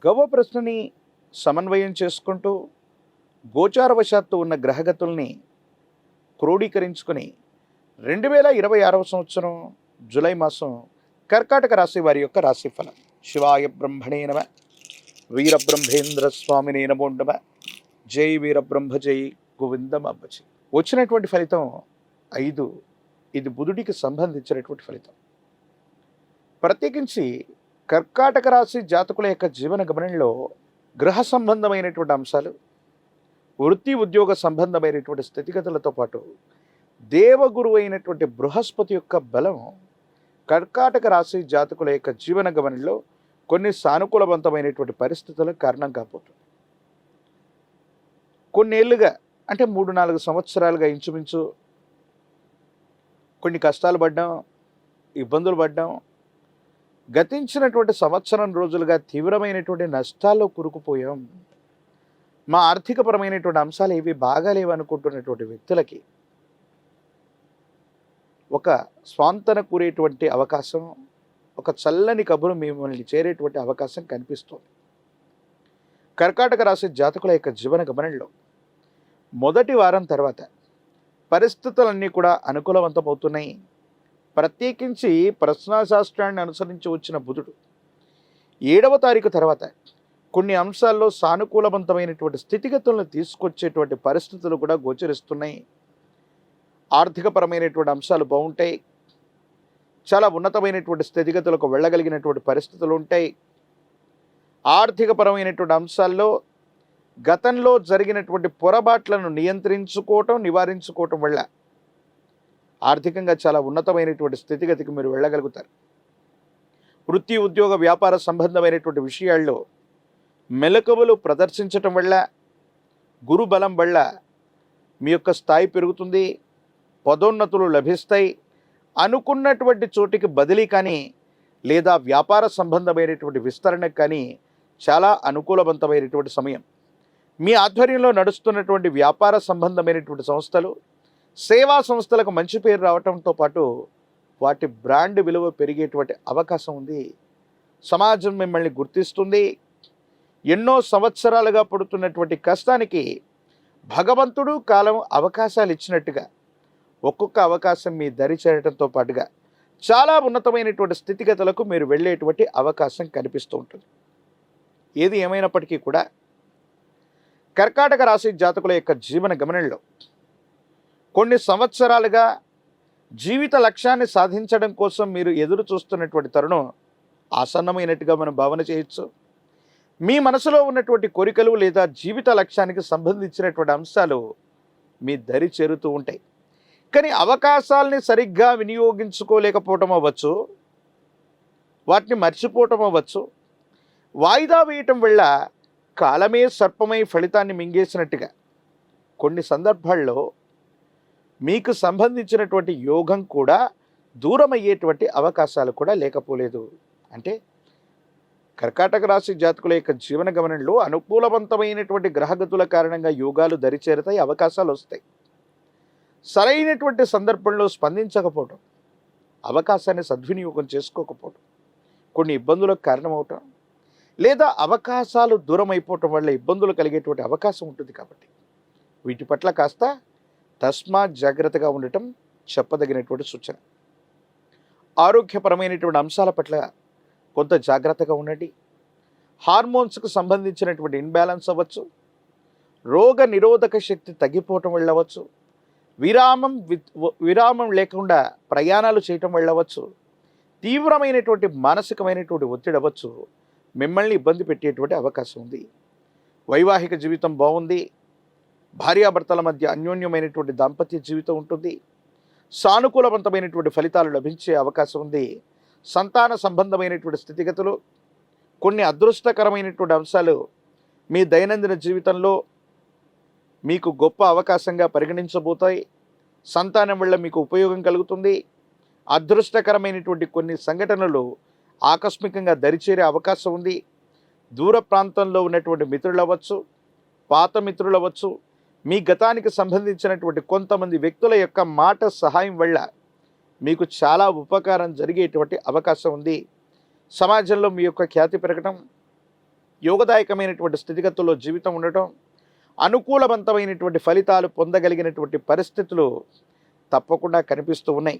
గవ్వ ప్రశ్నని సమన్వయం చేసుకుంటూ గోచారవశాత్తు ఉన్న గ్రహగతుల్ని క్రోడీకరించుకొని 2026వ సంవత్సరం జూలై మాసం కర్కాటక రాశి వారి యొక్క రాశిఫలం. శివాయ బ్రహ్మణే నమ, వీరబ్రహ్మేంద్ర స్వామినే నమో నమ, జై వీరబ్రహ్మ జై గోవిందం అబ్బజీ. వచ్చినటువంటి ఫలితం 5. ఇది బుధుడికి సంబంధించినటువంటి ఫలితం. ప్రత్యేకించి కర్కాటక రాశి జాతకుల యొక్క జీవన గమనంలో గ్రహ సంబంధమైనటువంటి అంశాలు, వృత్తి ఉద్యోగ సంబంధమైనటువంటి స్థితిగతులతో పాటు దేవగురువు అయినటువంటి బృహస్పతి యొక్క బలం కర్కాటక రాశి జాతకుల యొక్క జీవన గమనంలో కొన్ని సానుకూలవంతమైనటువంటి పరిస్థితులకు కారణం కాబోతుంది. కొన్నేళ్లుగా అంటే 3-4 సంవత్సరాలుగా ఇంచుమించు కొన్ని కష్టాలు పడ్డాం, ఇబ్బందులు పడ్డాం. గతించినటువంటి సంవత్సరం రోజులుగా తీవ్రమైనటువంటి నష్టాల్లో కూరుకుపోయాం. మా ఆర్థికపరమైనటువంటి అంశాలు ఏవి బాగాలేవనుకుంటున్నటువంటి వ్యక్తులకి ఒక స్వాంతన కూరేటువంటి అవకాశం, ఒక చల్లని కబురు మిమ్మల్ని చేరేటువంటి అవకాశం కనిపిస్తుంది. కర్కాటక రాశి జాతకుల యొక్క జీవన గమనంలో మొదటి వారం తర్వాత పరిస్థితులన్నీ కూడా అనుకూలవంతమవుతున్నాయి. ప్రత్యేకించి ప్రశ్నాశాస్త్రాన్ని అనుసరించి వచ్చిన బుధుడు 7వ తారీఖు తర్వాత కొన్ని అంశాల్లో సానుకూలవంతమైనటువంటి స్థితిగతులను తీసుకొచ్చేటువంటి పరిస్థితులు కూడా గోచరిస్తున్నాయి. ఆర్థికపరమైనటువంటి అంశాలు బాగుంటాయి. చాలా ఉన్నతమైనటువంటి స్థితిగతులకు వెళ్ళగలిగినటువంటి పరిస్థితులు ఉంటాయి. ఆర్థికపరమైనటువంటి అంశాల్లో గతంలో జరిగినటువంటి పొరపాట్లను నివారించుకోవటం వల్ల ఆర్థికంగా చాలా ఉన్నతమైనటువంటి స్థితిగతికి మీరు వెళ్ళగలుగుతారు. వృత్తి ఉద్యోగ వ్యాపార సంబంధమైనటువంటి విషయాల్లో మెలకువలు ప్రదర్శించటం వల్ల, గురుబలం వల్ల మీ యొక్క స్థాయి పెరుగుతుంది, పదోన్నతులు లభిస్తాయి. అనుకున్నటువంటి చోటికి బదిలీ కానీ లేదా వ్యాపార సంబంధమైనటువంటి విస్తరణకు కానీ చాలా అనుకూలవంతమైనటువంటి సమయం. మీ ఆధ్వర్యంలో నడుస్తున్నటువంటి వ్యాపార సంబంధమైనటువంటి సంస్థలు, సేవా సంస్థలకు మంచి పేరు రావడంతో పాటు వాటి బ్రాండ్ విలువ పెరిగేటువంటి అవకాశం ఉంది. సమాజం మిమ్మల్ని గుర్తిస్తుంది. ఎన్నో సంవత్సరాలుగా పడుతున్నటువంటి కష్టానికి భగవంతుడు కాలం అవకాశాలు ఇచ్చినట్టుగా ఒక్కొక్క అవకాశం మీ దరి చేరడంతో పాటుగా చాలా ఉన్నతమైనటువంటి స్థితిగతులకు మీరు వెళ్ళేటువంటి అవకాశం కనిపిస్తూ ఉంటుంది. ఏది ఏమైనప్పటికీ కూడా కర్కాటక రాశి జాతకుల యొక్క జీవన గమనంలో కొన్ని సంవత్సరాలుగా జీవిత లక్ష్యాన్ని సాధించడం కోసం మీరు ఎదురు చూస్తున్నటువంటి తరుణం ఆసన్నమైనట్టుగా మనం భావన చేయొచ్చు. మీ మనసులో ఉన్నటువంటి కోరికలు లేదా జీవిత లక్ష్యానికి సంబంధించినటువంటి అంశాలు మీ దరి చేరుతూ ఉంటాయి. కానీ అవకాశాలని సరిగ్గా వినియోగించుకోలేకపోవటం అవ్వచ్చు, వాటిని మర్చిపోవటం అవ్వచ్చు, వాయిదా వేయటం వల్ల కాలమే సర్పమై ఫలితాన్ని మింగేసినట్టుగా కొన్ని సందర్భాల్లో మీకు సంబంధించినటువంటి యోగం కూడా దూరమయ్యేటువంటి అవకాశాలు కూడా లేకపోలేదు. అంటే కర్కాటక రాశి జాతకుల యొక్క జీవన గమనంలో అనుకూలవంతమైనటువంటి గ్రహగతుల కారణంగా యోగాలు దరిచేరుతాయి, అవకాశాలు వస్తాయి. సరైనటువంటి సందర్భంలో స్పందించకపోవటం, అవకాశాన్ని సద్వినియోగం చేసుకోకపోవటం, కొన్ని ఇబ్బందులకు కారణమవటం లేదా అవకాశాలు దూరం అయిపోవటం వల్ల ఇబ్బందులు కలిగేటువంటి అవకాశం ఉంటుంది. కాబట్టి వీటి పట్ల కాస్త తస్మాత్ జాగ్రత్తగా ఉండటం చెప్పదగినటువంటి సూచన. ఆరోగ్యపరమైనటువంటి అంశాల పట్ల కొంత జాగ్రత్తగా ఉండండి. హార్మోన్స్కు సంబంధించినటువంటి ఇన్బ్యాలెన్స్ అవ్వచ్చు, రోగ నిరోధక శక్తి తగ్గిపోవటం వల్ల అవ్వచ్చు, విరామం లేకుండా ప్రయాణాలు చేయటం వల్ల అవ్వచ్చు, తీవ్రమైనటువంటి మానసికమైనటువంటి ఒత్తిడి అవ్వచ్చు, మిమ్మల్ని ఇబ్బంది పెట్టేటువంటి అవకాశం ఉంది. వైవాహిక జీవితం బాగుంది. భార్యాభర్తల మధ్య అన్యోన్యమైనటువంటి దాంపత్య జీవితం ఉంటుంది. సానుకూలవంతమైనటువంటి ఫలితాలు లభించే అవకాశం ఉంది. సంతాన సంబంధమైనటువంటి స్థితిగతులు, కొన్ని అదృష్టకరమైనటువంటి అంశాలు మీ దైనందిన జీవితంలో మీకు గొప్ప అవకాశంగా పరిగణించబోతాయి. సంతానం వల్ల మీకు ఉపయోగం కలుగుతుంది. అదృష్టకరమైనటువంటి కొన్ని సంఘటనలు ఆకస్మికంగా దరిచేరే అవకాశం ఉంది. దూర ప్రాంతంలో ఉన్నటువంటి మిత్రులు అవ్వచ్చు, పాత మిత్రులు అవ్వచ్చు, మీ గతానికి సంబంధించినటువంటి కొంతమంది వ్యక్తుల యొక్క మాట సహాయం వల్ల మీకు చాలా ఉపకారం జరిగేటువంటి అవకాశం ఉంది. సమాజంలో మీ యొక్క ఖ్యాతి పెరగడం, యోగదాయకమైనటువంటి స్థితిగతుల్లో జీవితం ఉండటం, అనుకూలవంతమైనటువంటి ఫలితాలు పొందగలిగినటువంటి పరిస్థితులు తప్పకుండా కనిపిస్తూ ఉన్నాయి.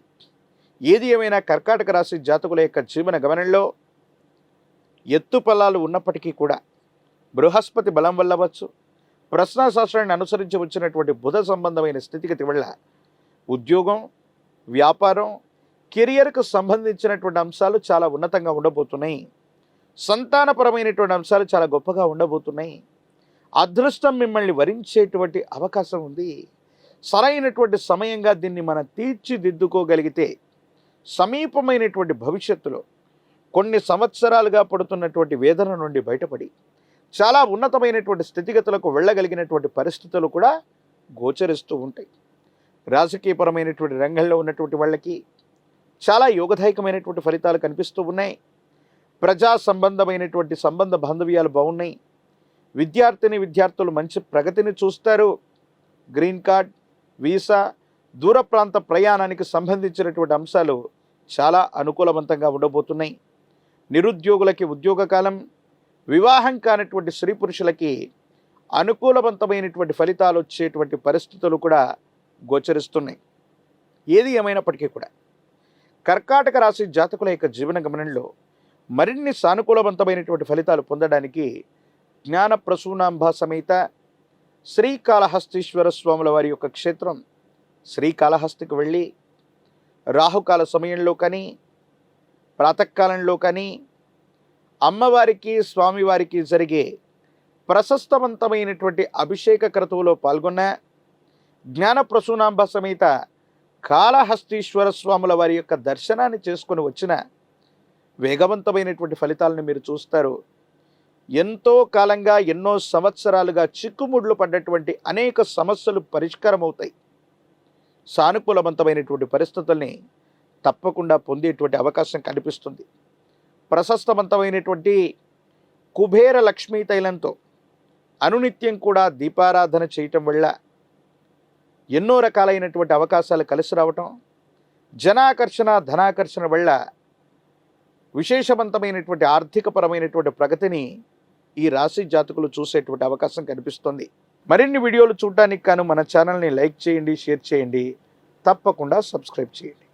ఏది ఏమైనా కర్కాటక రాశి జాతకుల యొక్క జీవన గమనంలో ఎత్తుపల్లాలు ఉన్నప్పటికీ కూడా బృహస్పతి బలం వల్లవచ్చు, ప్రశ్నాశాస్త్రాన్ని అనుసరించి వచ్చినటువంటి బుధ సంబంధమైన స్థితిగతి వల్ల ఉద్యోగం, వ్యాపారం, కెరియర్కు సంబంధించినటువంటి అంశాలు చాలా ఉన్నతంగా ఉండబోతున్నాయి. సంతానపరమైనటువంటి అంశాలు చాలా గొప్పగా ఉండబోతున్నాయి. అదృష్టం మిమ్మల్ని వరించేటువంటి అవకాశం ఉంది. సరైనటువంటి సమయంగా దీన్ని మనం తీర్చిదిద్దుకోగలిగితే సమీపమైనటువంటి భవిష్యత్తులో కొన్ని సంవత్సరాలుగా పడుతున్నటువంటి వేదన నుండి బయటపడి చాలా ఉన్నతమైనటువంటి స్థితిగతులకు వెళ్ళగలిగినటువంటి పరిస్థితులు కూడా గోచరిస్తూ ఉంటాయి. రాజకీయపరమైనటువంటి రంగంలో ఉన్నటువంటి వాళ్ళకి చాలా యోగదాయకమైనటువంటి ఫలితాలు కనిపిస్తూ ఉన్నాయి. ప్రజా సంబంధమైనటువంటి సంబంధ బాంధవ్యాలు బాగున్నాయి. విద్యార్థులు మంచి ప్రగతిని చూస్తారు. గ్రీన్ కార్డ్, వీసా, దూర ప్రాంత ప్రయాణానికి సంబంధించినటువంటి అంశాలు చాలా అనుకూలవంతంగా ఉండబోతున్నాయి. నిరుద్యోగులకి ఉద్యోగ కాలం, వివాహం కానటువంటి స్త్రీ పురుషులకి అనుకూలవంతమైనటువంటి ఫలితాలు వచ్చేటువంటి పరిస్థితులు కూడా గోచరిస్తున్నాయి. ఏది ఏమైనప్పటికీ కూడా కర్కాటక రాశి జాతకుల యొక్క జీవన గమనంలో మరిన్ని సానుకూలవంతమైనటువంటి ఫలితాలు పొందడానికి జ్ఞాన ప్రసూనాంబ సమేత శ్రీకాళహస్తీశ్వర స్వాముల వారి యొక్క క్షేత్రం శ్రీకాళహస్తికి వెళ్ళి రాహుకాల సమయంలో కానీ ప్రాతకాలంలో కానీ అమ్మవారికి స్వామివారికి జరిగే ప్రశస్తవంతమైనటువంటి అభిషేక క్రతువులో పాల్గొన్న జ్ఞాన ప్రసూనాంబ సమేత కాళహస్తీశ్వర స్వాముల వారి యొక్క దర్శనాన్ని చేసుకొని వచ్చిన వేగవంతమైనటువంటి ఫలితాలను మీరు చూస్తారు. ఎంతో కాలంగా ఎన్నో సంవత్సరాలుగా చిక్కుముడ్లు పడ్డటువంటి అనేక సమస్యలు పరిష్కారం అవుతాయి. సానుకూలవంతమైనటువంటి పరిస్థితుల్ని తప్పకుండా పొందేటువంటి అవకాశం కనిపిస్తుంది. ప్రశస్తవంతమైనటువంటి కుబేర లక్ష్మీ తైలంతో అనునిత్యం కూడా దీపారాధన చేయటం వల్ల ఎన్నో రకాలైనటువంటి అవకాశాలు కలిసి రావటం, జనాకర్షణ, ధనాకర్షణ వల్ల విశేషవంతమైనటువంటి ఆర్థికపరమైనటువంటి ప్రగతిని ఈ రాశి జాతకులు చూసేటువంటి అవకాశం కనిపిస్తుంది. మరిన్ని వీడియోలు చూడటానికి గాను మన ఛానల్ని లైక్ చేయండి, షేర్ చేయండి, తప్పకుండా సబ్స్క్రైబ్ చేయండి.